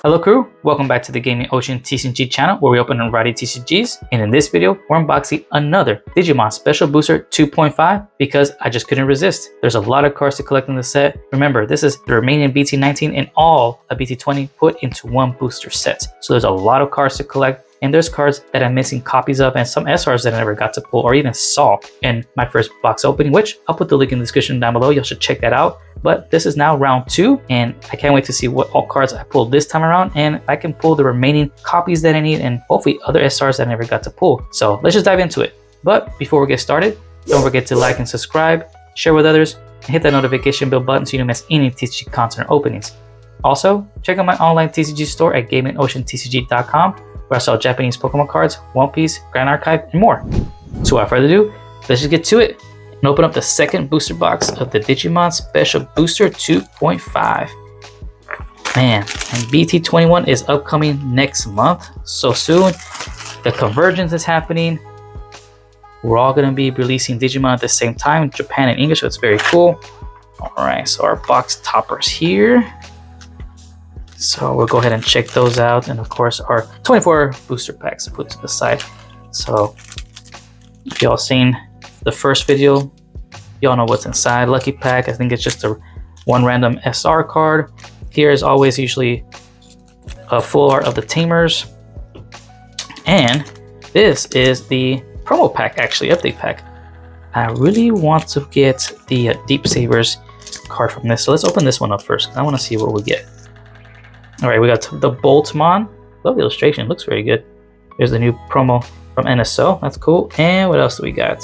Hello crew, welcome back to the Gaming Ocean TCG channel where we open and variety TCGs, and in this video we're unboxing another Digimon Special Booster 2.5 because I just couldn't resist. There's a lot of cards to collect in the set. Remember, this is the remaining BT19 and all of BT20 put into one booster set. So there's a lot of cards to collect, and there's cards that I'm missing copies of and some SRs that I never got to pull or even saw in my first box opening, which I'll put the link in the description down below. You should check that out. But this is now round 2, and I can't wait to see what all cards I pulled this time around, and I can pull the remaining copies that I need and hopefully other SRs that I never got to pull. So let's just dive into it. But before we get started, don't forget to like and subscribe, share with others, and hit that notification bell button so you don't miss any TCG content or openings. Also, check out my online TCG store at gamingoceantcg.com, where I sell Japanese Pokemon cards, One Piece, Grand Archive, and more. So without further ado, let's just get to it and open up the second booster box of the Digimon Special Booster 2.5. Man, and BT21 is upcoming next month, so soon. The convergence is happening. We're all going to be releasing Digimon at the same time, Japan and English, so it's very cool. Alright, so our box toppers here. So we'll go ahead and check those out, and of course our 24 booster packs put to the side. So if y'all seen the first video, y'all know what's inside. Lucky pack, I think it's just one random SR card. Here is always usually a full art of the Tamers, and this is the promo pack, actually update pack. I really want to get the Deep Savers card from this, so let's open this one up first. I want to see what we get. All right, we got the Boltmon. Love the illustration, looks very good. There's the new promo from NSO, that's cool. And what else do we got?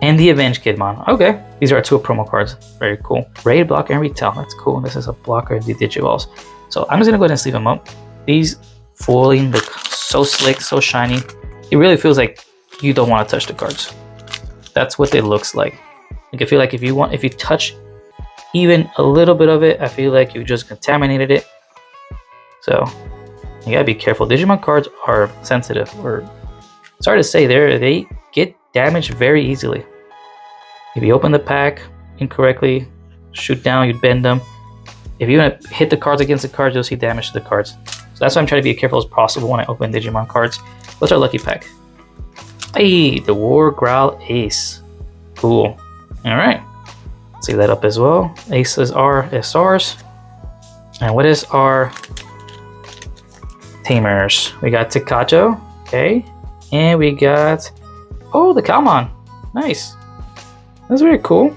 And the Avenge Kidmon. Okay, these are our two promo cards, very cool. Raid, blocker, and retail, that's cool. This is a blocker and the Digivolves. So I'm just gonna go ahead and sleeve them up. These foiling look so slick, so shiny. It really feels like you don't want to touch the cards. That's what it looks like. I feel like if you touch even a little bit of it, I feel like you just contaminated it. So you gotta be careful. Digimon cards are sensitive, or sorry to say, they get damaged very easily. If you open the pack incorrectly, shoot down, you bend them. If you hit the cards against the cards, you'll see damage to the cards. So that's why I'm trying to be as careful as possible when I open Digimon cards. What's our lucky pack? Hey, the War Growl Ace. Cool. Alright. See that up as well. Aces are SRs. And what is our Tamers? We got Takato, okay. And we got, oh, the Kalmon. Nice. That's very cool.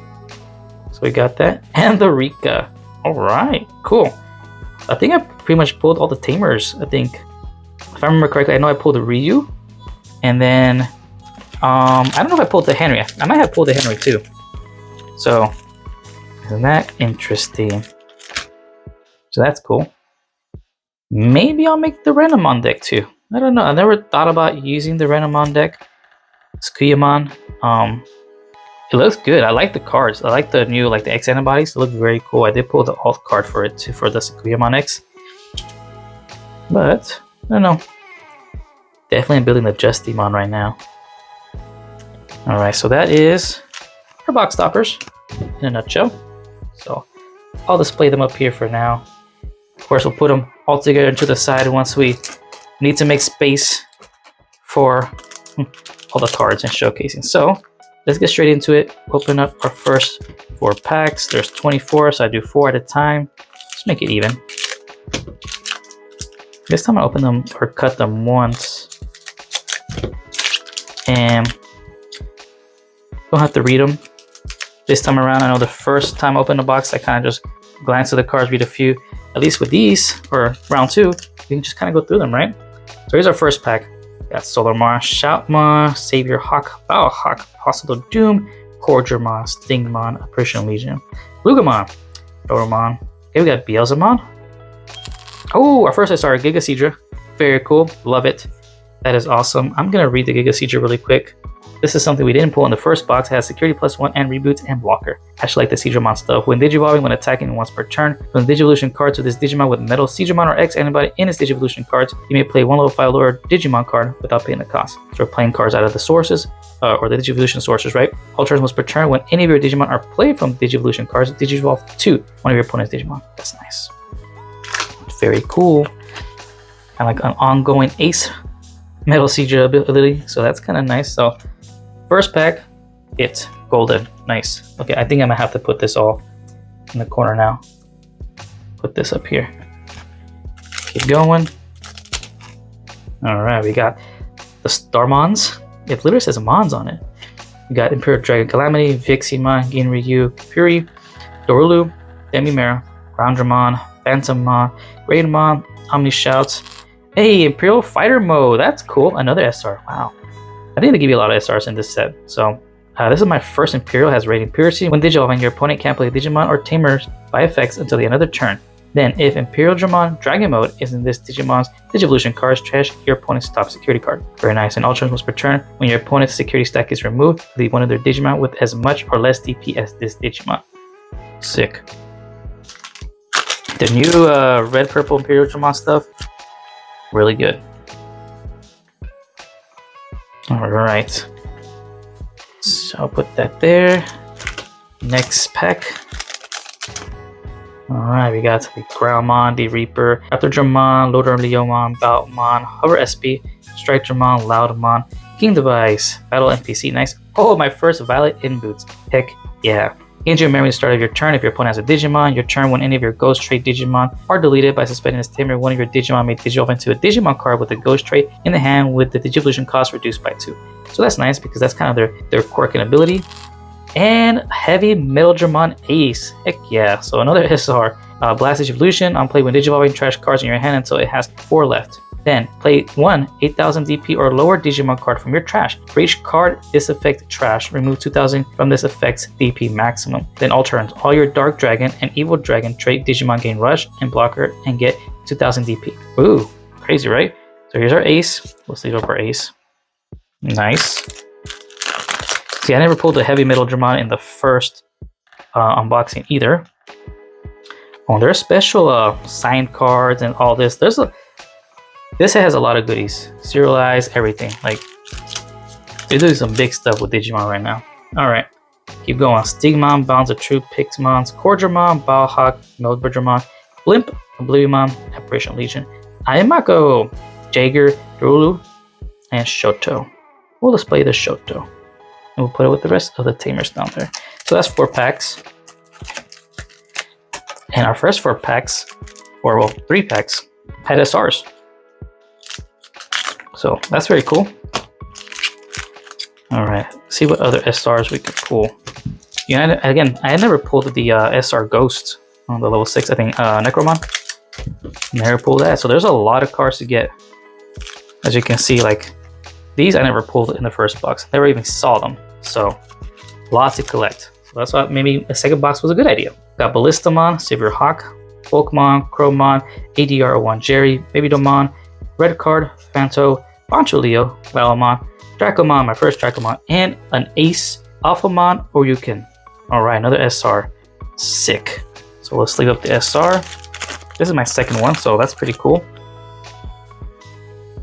So we got that. And the Rika. Alright, cool. I think I pretty much pulled all the Tamers, I think. If I remember correctly, I know I pulled the Ryu. And then, I don't know if I pulled the Henry. I might have pulled the Henry too. So, isn't that interesting? So that's cool. Maybe I'll make the Renamon deck too. I don't know. I never thought about using the Renamon deck. Tsukuyamon. It looks good. I like the cards. I like the new, like the X antibodies. They look very cool. I did pull the alt card for it too, for the Tsukuyamon X. But I don't know. Definitely building the Justimon right now. Alright, so that is our box toppers in a nutshell. So I'll display them up here for now. Of course, we'll put them all together to the side once we need to make space for all the cards and showcasing. So let's get straight into it. Open up our first 4 packs. There's 24, so I do 4 at a time. Let's make it even. This time I open them or cut them once. And don't have to read them. This time around, I know the first time I opened the box, I kind of just glanced at the cards, read a few. At least with these, or round 2, you can just kind of go through them, right? So here's our first pack. We got Solarmar, Shoutmon, Savior Hawk, Bowhawk, Possible Doom, Corgermon, Stingmon, Apparition Legion, Lugamon, Doromon. Okay, we got Beelzemon. Oh, our first SR, Gigaseedra. Very cool, love it. That is awesome. I'm gonna read the Gigaseedra really quick. This is something we didn't pull in the first box. It has security +1 and reboots and blocker. Actually like the Seedramon stuff. When Digivolving, when attacking once per turn, from the Digivolution cards with this Digimon with Metal Seedramon or X antibody in its Digivolution cards, you may play one level 5 lower Digimon card without paying the cost. So we're playing cards out of the sources, or the Digivolution sources, right? All turns once per turn. When any of your Digimon are played from Digivolution cards, Digivolve to one of your opponent's Digimon. That's nice. Very cool. Kind of like an ongoing ace metal CG ability, so that's kind of nice. So first pack, it's golden. Nice. Okay, I think I'm gonna have to put this all in the corner now. Put this up here. Keep going. All right, we got the Starmons. It literally says Mons on it. We got Imperial Dragon Calamity, Viximon, Ginryu, Fury, Dorulu, Demimera, Groundramon, Phantommon, Raidmon, Omni Shouts. Hey, Imperial Fighter Mode. That's cool. Another SR. Wow. I think they give you a lot of SRs in this set. So this is my first Imperial. Has Radiant Purity. When Digivolving, your opponent can't play Digimon or Tamers by effects until the end of the turn. Then, if Imperial Dramon Dragon Mode is in this Digimon's Digivolution cards, trash your opponent's top security card. Very nice. And all turns once per turn, when your opponent's security stack is removed, leave one of their Digimon with as much or less DP as this Digimon. Sick. The new red purple Imperial Dramon stuff, really good. Alright. So I'll put that there. Next pack. Alright, we got the Groundmon, the Reaper, Raptor Dramon, Loader Leomon, Boutmon, Hover SP, Strike Dramon, Loudmon, King Device, Battle NPC, nice. Oh, my first Violet in boots. Heck yeah. Gain your memory at the start of your turn. If your opponent has a Digimon, your turn when any of your Ghost Trait Digimon are deleted by suspending this tamer, one of your Digimon may digivolve into a Digimon card with a Ghost Trait in the hand with the Digivolution cost reduced by 2. So that's nice because that's kind of their quirk and ability. And Heavy Metal Dramon Ace. Heck yeah. So another SR. Blast Digivolution. On play when Digivolving, trash cards in your hand until it has 4 left. Then play one 8000 DP or lower Digimon card from your trash. For each card this effect trash, remove 2000 from this effect's DP maximum. Then alternate all your Dark Dragon and Evil Dragon trait Digimon gain Rush and Blocker and get 2000 DP. Ooh, crazy, right? So here's our ace. Let's leave up our ace. Nice. See, I never pulled a Heavy Metal Dramon in the first unboxing either. Oh, there's special signed cards and all this. This has a lot of goodies. Serialized, everything. Like, they're doing some big stuff with Digimon right now. Alright, keep going. Stigmon, Bounds of Truth, Pixmons, Cordramon, Bauhawk, Melberdramon, Blimp, Oblivimon, Apparition Legion, Ayamako, Jaeger, Dorulu, and Shoto. We'll display the Shoto. And we'll put it with the rest of the Tamers down there. So that's 4 packs. And our first 4 packs, or well, 3 packs, had SRs. So that's very cool. All right, see what other SRs we could pull. Yeah, again, I had never pulled the SR Ghost on the level 6. I think Necromon. Never pulled that. So there's a lot of cards to get. As you can see, like these, I never pulled in the first box. Never even saw them. So lots to collect. So that's why maybe a second box was a good idea. Got Ballistamon, Savior Hawk, Pokemon, Crowmon, ADR01 Jerry, Baby Domon, Red Card, Phanto, Bancho Leo, Valomon, Dracomon, my first Dracomon, and an Ace, Alphamon, or you can. Alright, another SR. Sick. So let's leave up the SR. This is my second one, so that's pretty cool.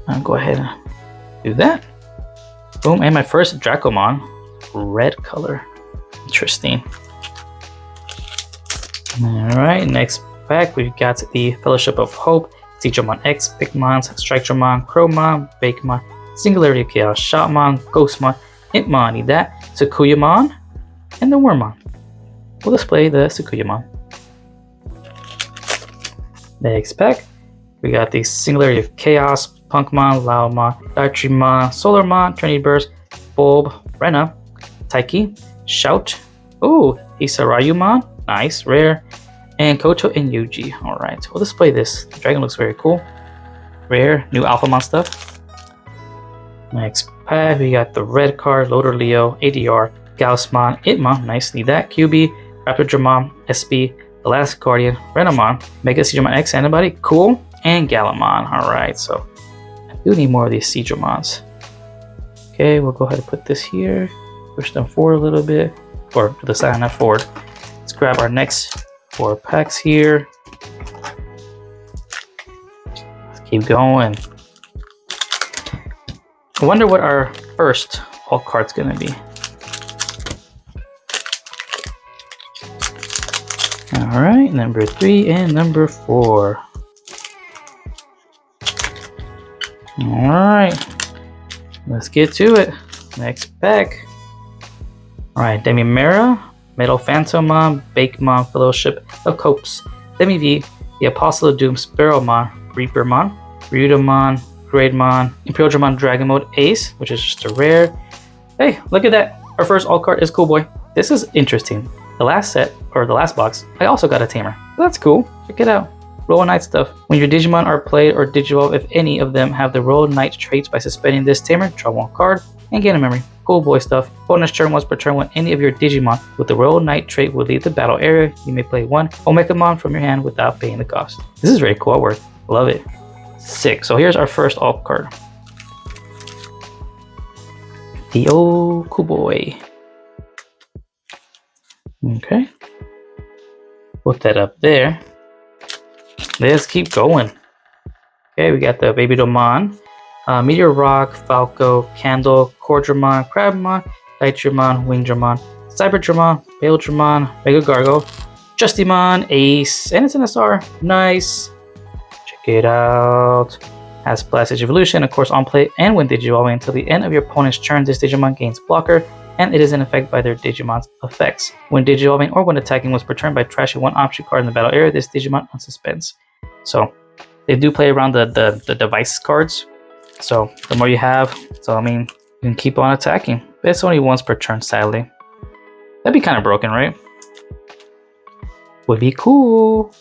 I'll go ahead and do that. Boom, and my first Dracomon. Red color. Interesting. Alright, next pack we've got the Fellowship of Hope, Digimon X, Pikmons, Strike Dramon, Crowmon, Bakemon, Singularity of Chaos, Shotmon, Ghostmon, Intmon, need that, Tsukuyamon, and the Wormmon. We'll display the Tsukuyamon. Next pack, we got the Singularity of Chaos, Punkmon, Laomon, Dartrimon, Solarmon, Trinity Burst, Bulb, Rena, Taiki, Shout, ooh, Isarayumon, nice, rare, and Koto and Yuji. Alright, we'll display this. The dragon looks very cool. Rare, new Alphamon stuff. Next pack, we got the red card, Loader Leo, ADR, Gaussmon, Itmon, nice, need that, QB, Raptor Dramon, SB, The Last Guardian, Renamon, Mega Seedramon X Antibody, cool, and Galamon. Alright, so I do need more of these Seedramons. Okay, we'll go ahead and put this here, push them forward a little bit, or to the side, not forward. Let's grab our next 4 packs here. Let's keep going. I wonder what our first alt card's gonna be. Alright, number 3 and number 4. Alright, let's get to it. Next pack. Alright, Demimera, Metal Phantomon, Bakemon, Fellowship of Copes, Demi-V, the Apostle of Doom, Sparrowmon, Reapermon, Ryudomon, Greydmon, Imperial Dramon Dragon Mode Ace, which is just a rare. Hey, look at that. Our first alt card is Cool Boy. This is interesting. The last set, or the last box, I also got a Tamer. That's cool. Check it out. Roll Knight stuff. When your Digimon are played or Digivolve, if any of them have the Roll Knight traits, by suspending this Tamer, draw one card and gain a memory. Cool Boy stuff. Bonus turn once per turn when any of your Digimon with the Roll Knight trait will leave the battle area. You may play one Omegamon from your hand without paying the cost. This is very cool artwork. Love it. Sick. So here's our first alt card. The old Cool Boy. Okay. Put that up there. Let's keep going. Okay, we got the Baby Domon, Meteor Rock, Falco, Candle, Cordramon, Crabmon, Ditramon, Wingdramon, Cyberdramon, Baildramon, Mega Gargo, Justimon, Ace, and it's an SR. Nice. Check it out. Has Plastic Evolution, of course, on play and when Digivolving until the end of your opponent's turn, this Digimon gains blocker, and it is in effect by their Digimon's effects. When Digivolving or when attacking once per turn by trashing one option card in the battle area, this Digimon unsuspends. So they do play around the device cards. So the more you have, so I mean, you can keep on attacking. But it's only once per turn, sadly. That'd be kind of broken, right? Would be cool.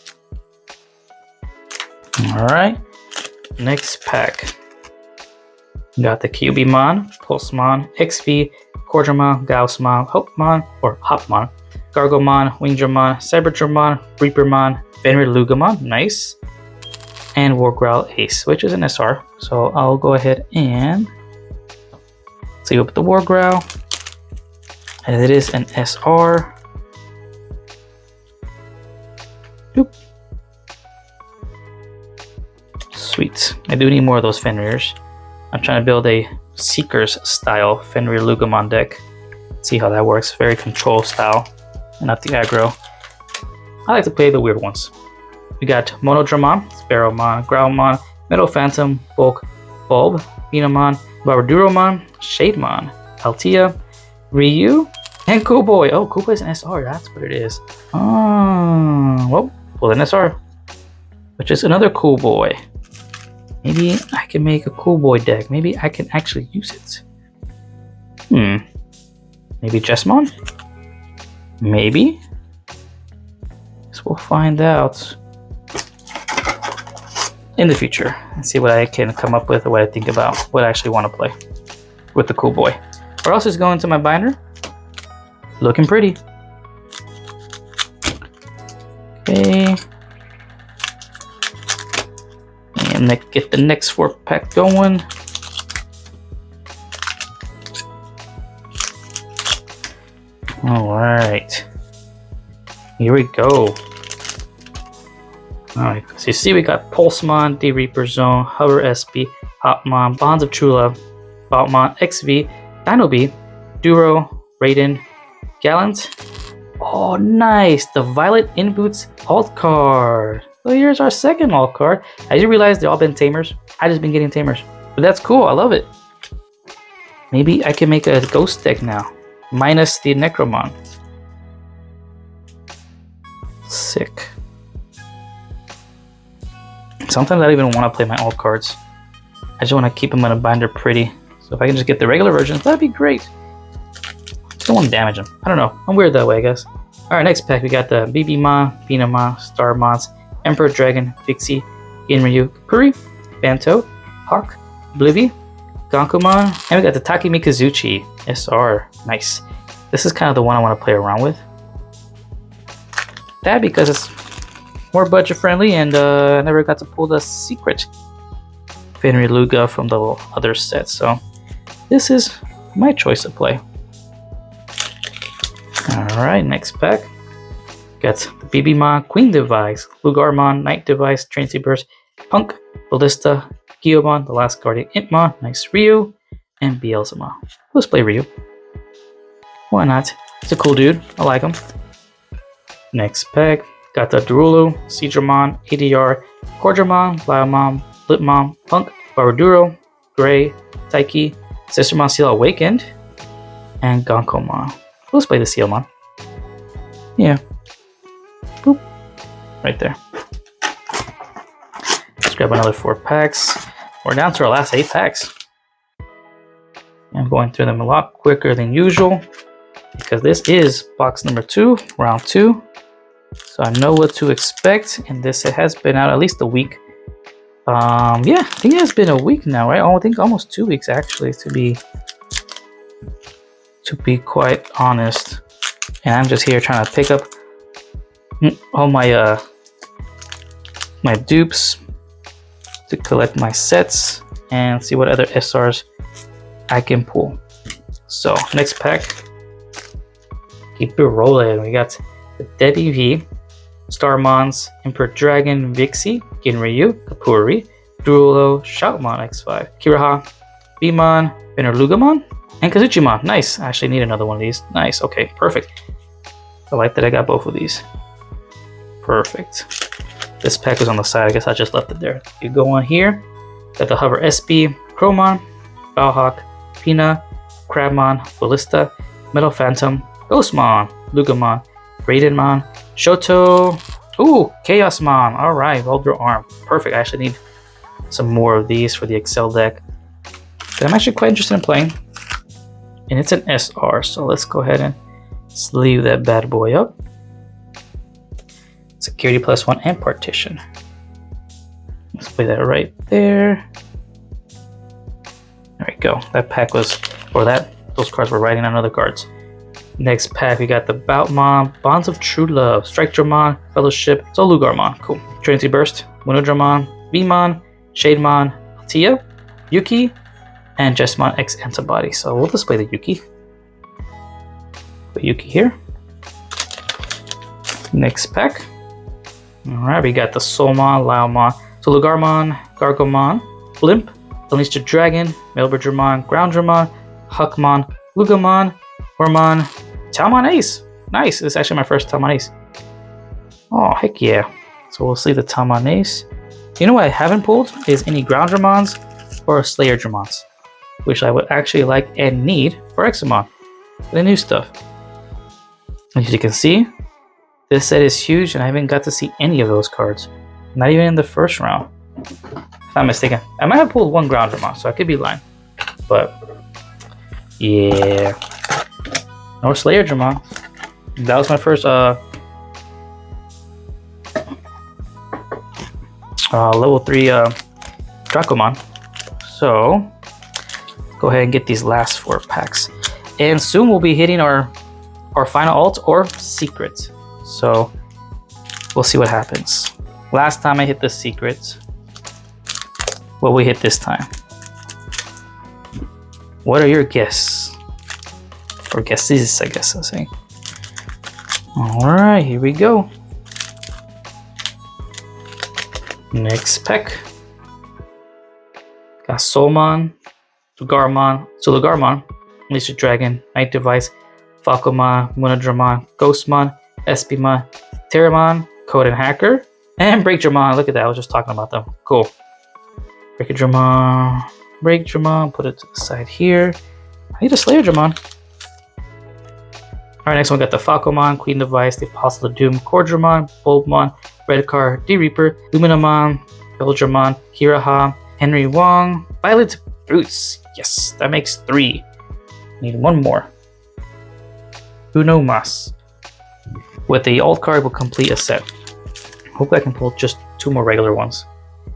Alright, next pack. We got the Cubimon, Pulsemon, XV, Cordramon, Gaussmon, Hopmon, Gargomon, Wingdramon, Cyberdramon, Reapermon, Fenrir nice, and Wargrowl Ace, which is an SR. So I'll go ahead and see up the Wargrowl, and it is an SR. Boop. Sweet. I do need more of those Fenrirs. I'm trying to build a Seekers style Fenrir Lugamon deck. See how that works. Very control style, and not the aggro. I like to play the weird ones. We got Monodramon, Sparrowmon, Growlmon, Metal Phantom, Bulk, Bulb, Phenomon, Barbaduromon, Shademon, Altea, Ryu, and Cool Boy. Oh, Cool Boy's an SR. That's what it is. Oh, well, pull an SR, which is another Cool Boy. Maybe I can make a Cool Boy deck. Maybe I can actually use it. Maybe Jesmon? Maybe? Guess we'll find out in the future and see what I can come up with or what I think about what I actually want to play with the Cool Boy. What else is going to my binder? Looking pretty. Okay. And get the next 4-pack going. Alright. Here we go. Alright, so you see we got Pulsemon, D-Reaper Zone, Hover SB, Hopmon, Bonds of True Love, Baltmon, XV, Dino-B, Duro, Raiden, Gallant. Oh, nice! The Violet In Boots alt card. So here's our second alt card. I just realized they've all been Tamers. I just been getting Tamers. But that's cool, I love it. Maybe I can make a ghost deck now. Minus the Necromon. Sick. Sometimes I don't even want to play my alt cards. I just want to keep them in a binder pretty. So if I can just get the regular versions, that'd be great. Just don't want to damage them. I don't know. I'm weird that way, I guess. Alright, next pack we got the BBmon, Phenomon, Starmons, Emperor Dragon, Pixie, Ginryu, Puri, Banto, Hawk, Blivy, Gankumon, and we got the Takemi Kazuchi SR. Nice. This is kind of the one I want to play around with. That because it's more budget friendly, and I never got to pull the secret Fenrir Luga from the other set, so this is my choice to play. Alright, next pack. Got the BBmon, Queen Device, Lugarmon, Knight Device, Trinity Burst, Punk, Ballista, Gyomon, The Last Guardian, Intmon, Nice Ryu, and Beelzemon. Let's play Ryu. Why not? He's a cool dude. I like him. Next pack. Got the Darulu, Seedramon, ADR, Cordramon, Biomon, Blipmon, Punk, Barbaduro, Gray, Taiki, Sistermon Seal Awakened, and Gonkomon. Let's play the Sealmon. Yeah. Boop. Right there. Let's grab another 4 packs. We're down to our last 8 packs. I'm going through them a lot quicker than usual because this is box number 2, round 2. So I know what to expect, and this it has been out at least a week. Yeah, I think it has been a week now, right? I think almost 2 weeks actually, to be quite honest. And I'm just here trying to pick up all my my dupes to collect my sets and see what other SRs I can pull. So next pack, keep it rolling. We got the Debbie V, Starmons, Emperor Dragon, Vixie, Ginryu, Kapuri, Duolo, Shoutmon X5, Kiraha, Bimon, Benerlugamon, and Kazuchimon. Nice. I actually need another one of these. Nice. Okay, perfect. I like that I got both of these. Perfect. This pack was on the side. I guess I just left it there. You go on here. Got the Hover SB, Chromon, Bowhawk, Pina, Crabmon, Ballista, Metal Phantom, Ghostmon, Lugamon, Raidenmon, Shoto, ooh, Chaosmon. Alright, Welder Arm. Perfect. I actually need some more of these for the Excel deck that I'm actually quite interested in playing. And it's an SR, so let's go ahead and sleeve that bad boy up. Security +1 and partition. Let's play that right there. There we go. That pack was, or those cards were writing on other cards. Next pack, we got the Boutmon, Bonds of True Love, Strike-Dramon, Fellowship, Solugarmon. Cool. Trinity Burst, Monodramon, Vmon, Shademon, Tia, Yuki, and Jesmon X Antibody. So we'll display the Yuki. Put Yuki here. Next pack. Alright, we got the Soulmon, Laomon, Solugarmon, Gargomon, Blimp, Unleash the Dragon, Melberdramon, Grounddramon, Huckmon, Lugamon, Wormon, Talmon Ace. Nice. This is actually my first Talmon Ace. Oh, heck yeah. So we'll see the Talmon Ace. You know what I haven't pulled is any Grounddramons or Slayerdramons, which I would actually like and need for Examon, the new stuff. As you can see, this set is huge and I haven't got to see any of those cards. Not even in the first round. If I'm mistaken. I might have pulled one Grounddramon, so I could be lying. But, yeah. No Slayerdramon. That was my first level 3 Dracomon. So, go ahead and get these last 4 packs. And soon we'll be hitting our final alt or secret. So, we'll see what happens. Last time I hit the secret. What we hit this time? What are your guesses? Or guesses, I guess I'm saying. Alright, here we go. Next pack. Got Soulmon, Solugarmon, Unleash the Dragon, Night Device, Falcomon, Monodramon, Ghostmon, Espimon, Terramon, Code and Hacker, and Breakdramon. Look at that, I was just talking about them. Cool. Breakdramon, put it to the side here. I need a Slayerdramon. Alright, next one got the Falcomon, Queen Device, the Apostle of Doom, Cordramon, Bulbmon, Redcar, D-Reaper, Luminamon, Beldramon, Kiraha, Henry Wong, Violet Boots. Yes, that makes 3. Need one more. Uno Mas. With the alt card, will complete a set. Hope I can pull just 2 more regular ones.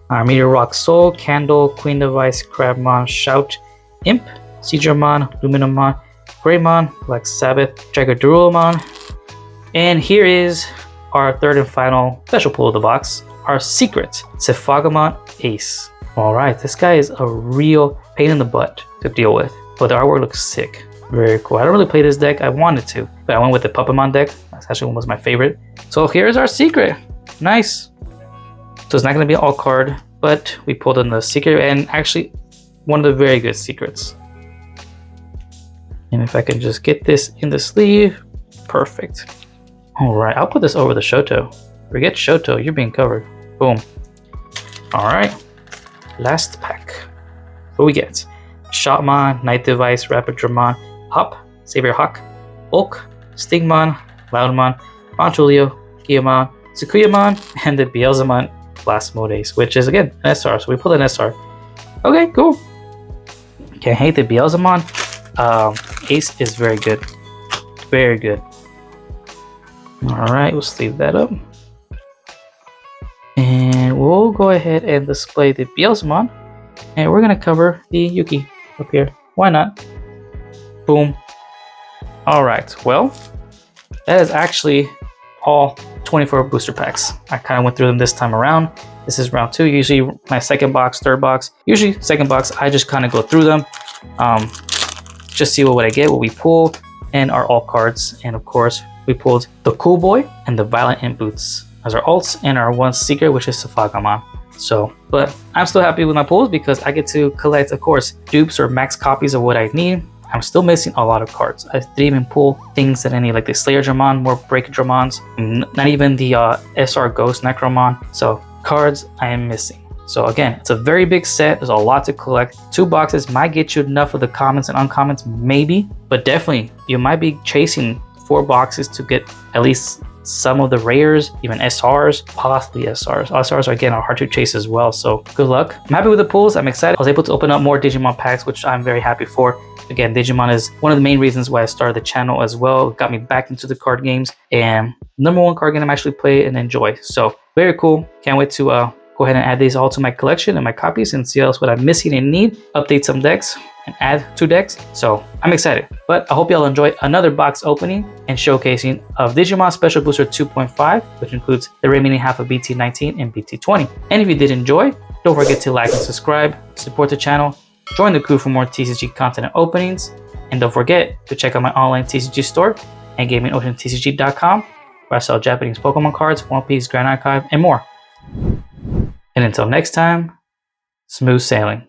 Meteor Rock Soul, Candle, Queen Device, Crabmon, Shout, Imp, Seedramon, Luminamon, Greymon, Black Sabbath, Dragadurilomon. And here is our third and final special pull of the box, our secret, Sephagamon Ace. Alright, this guy is a real pain in the butt to deal with, but the artwork looks sick. Very cool. I don't really play this deck. I wanted to, but I went with the Puppetmon deck. That's actually was my favorite. So here's our secret. Nice. So it's not going to be an alt card, but we pulled in the secret, and actually one of the very good secrets. And if I can just get this in the sleeve, perfect. Alright, I'll put this over the Shoto. Forget Shoto, you're being covered. Boom. Alright, last pack. what we get? Shotmon, Night Device, Rapid Dramon, Hop, Savior Hawk, Bulk, Stigmon, Loudmon, Montulio, Guillemon, Tsukuyamon, and the Beelzemon Blast Mode Ace, which is again an SR, so we pull an SR. Okay, cool. Can't hate the Beelzemon. Ace is very good. Very good. Alright, we'll sleeve that up. And we'll go ahead and display the Beelzemon. And we're gonna cover the Yuki up here. Why not? Boom. Alright, well, that is actually all 24 booster packs. I kind of went through them this time around. This is round 2. Usually my second box, third box. Usually second box, I just kind of go through them. Just see what I get, what we pull, and our alt cards. And of course, we pulled the Cool Boy and the Violent Imp Boots as our alts, and our one secret, which is Safagamon. So, but I'm still happy with my pulls because I get to collect, of course, dupes or max copies of what I need. I'm still missing a lot of cards. I didn't even pull things that I need, like the Slayer Dramon, more Break Dramons, not even the SR Ghost Necromon. So cards I am missing. So again, it's a very big set. There's a lot to collect. 2 boxes might get you enough of the commons and uncommons, maybe, but definitely you might be chasing 4 boxes to get at least some of the rares, even SRs, possibly SRs. SRs are again are hard to chase as well, so good luck. I'm happy with the pulls. I'm excited. I was able to open up more Digimon packs, which I'm very happy for. Again, Digimon is one of the main reasons why I started the channel as well. It got me back into the card games, and #1 card game I actually play and enjoy. So very cool. Can't wait to go ahead and add these all to my collection and my copies and see else what I'm missing and need. Update some decks and add 2 decks. So I'm excited. But I hope y'all enjoy another box opening and showcasing of Digimon Special Booster 2.5, which includes the remaining half of BT19 and BT20. And if you did enjoy, don't forget to like and subscribe, support the channel, join the crew for more TCG content and openings, and don't forget to check out my online TCG store at gamingoceantcg.com, where I sell Japanese Pokemon cards, One Piece, Grand Archive, and more. And until next time, smooth sailing.